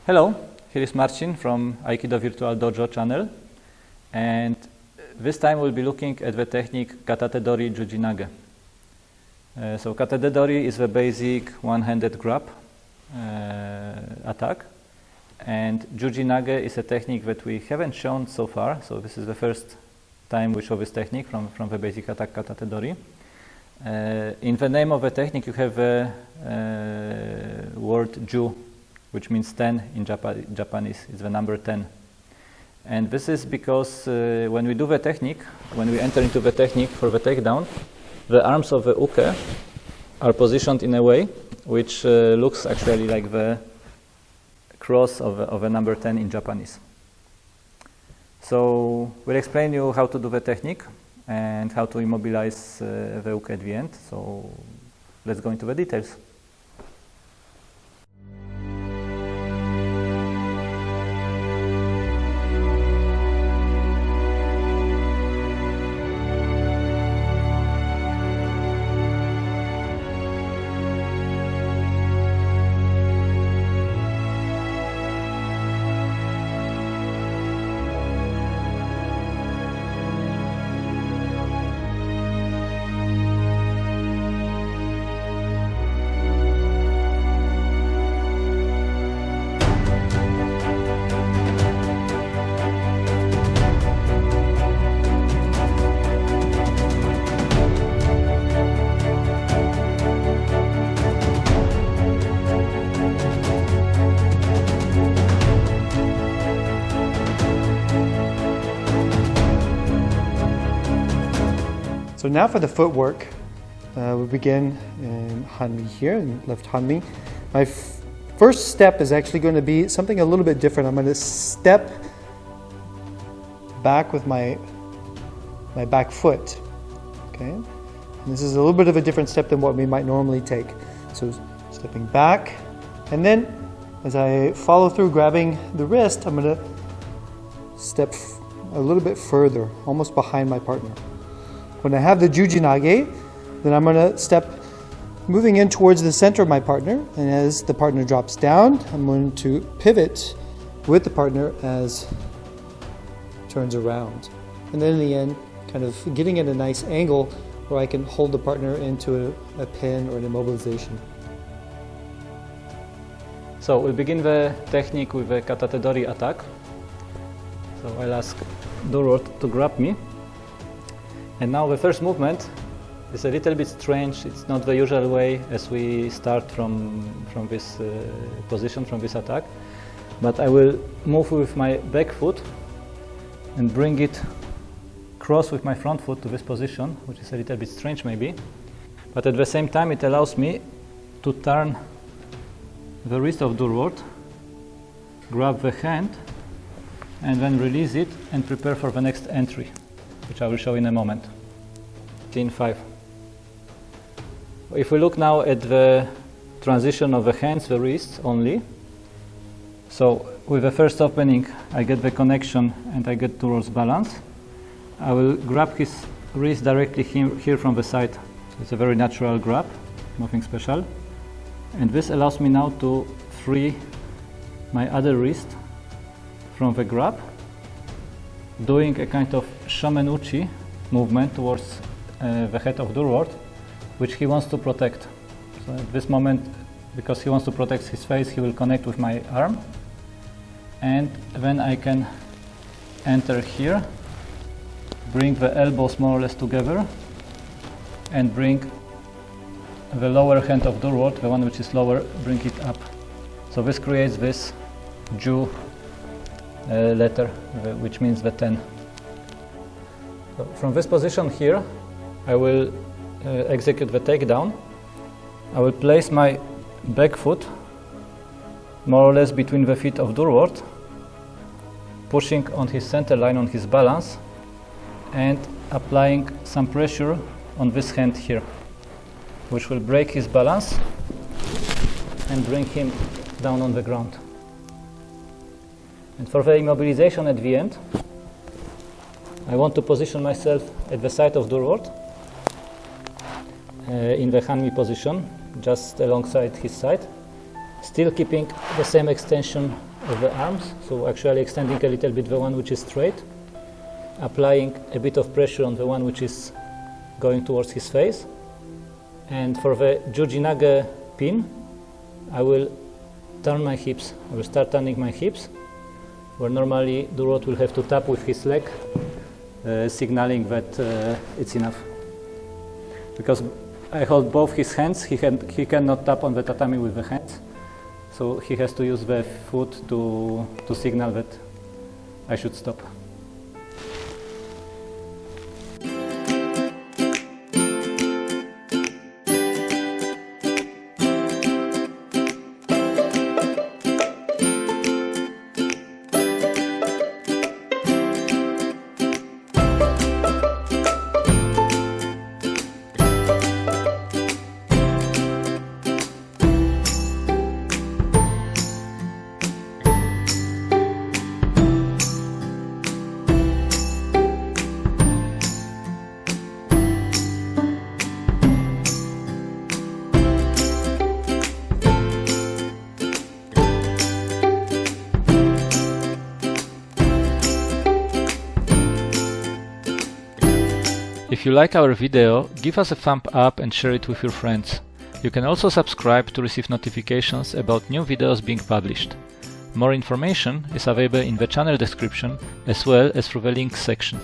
Hello, here is Marcin from Aikido Virtual Dojo channel, and this time we'll be looking at the technique Katate-dori Jujinage. So Katate-dori is the basic one-handed grab attack, and Jujinage is a technique that we haven't shown so far, so this is the first time we show this technique from the basic attack Katate-dori. In the name of the technique you have the word Ju, which means 10 in Japanese. It's the number 10. And this is because when we do the technique, when we enter into the technique for the takedown, the arms of the uke are positioned in a way which looks actually like the cross of a number 10 in Japanese. So we'll explain you how to do the technique and how to immobilize the uke at the end. So let's go into the details. So now for the footwork, we begin in Hanmi here, in left Hanmi. My first step is actually going to be something a little bit different. I'm going to step back with my back foot, okay? And this is a little bit of a different step than what we might normally take. So stepping back, and then as I follow through grabbing the wrist, I'm going to step a little bit further, almost behind my partner. When I have the Jujinage, then I'm going to step moving in towards the center of my partner, and as the partner drops down, I'm going to pivot with the partner as turns around. And then in the end, kind of getting at a nice angle where I can hold the partner into a pin or an immobilization. So we'll begin the technique with the Katate-dori attack. So I'll ask Durward to grab me. And now the first movement is a little bit strange. It's not the usual way as we start from this position, from this attack. But I will move with my back foot and bring it cross with my front foot to this position, which is a little bit strange maybe. But at the same time it allows me to turn the wrist of Durward, grab the hand, and then release it and prepare for the next entry, which I will show in a moment. 5. If we look now at the transition of the hands, the wrists only. So with the first opening, I get the connection and I get Durward's balance. I will grab his wrist directly here from the side. So it's a very natural grab, nothing special. And this allows me now to free my other wrist from the grab, doing a kind of shomenuchi movement towards the head of Durward, which he wants to protect. So at this moment, because he wants to protect his face, he will connect with my arm, and then I can enter here, bring the elbows more or less together, and bring the lower hand of Durward, the one which is lower, bring it up. So this creates this Ju letter, which means the 10. So from this position here, I will execute the takedown. I will place my back foot more or less between the feet of Durward, pushing on his center line, on his balance, and applying some pressure on this hand here, which will break his balance and bring him down on the ground. And for the immobilization at the end, I want to position myself at the side of Durward, in the Hanmi position, just alongside his side, still keeping the same extension of the arms, so actually extending a little bit the one which is straight, applying a bit of pressure on the one which is going towards his face. And for the Jujinage pin, I will turn my hips. I will start turning my hips, where normally Durward will have to tap with his leg, signaling that it's enough. Because I hold both his hands, he cannot tap on the tatami with the hands, so he has to use the foot to signal that I should stop. If you like our video, give us a thumb up and share it with your friends. You can also subscribe to receive notifications about new videos being published. More information is available in the channel description as well as through the links section.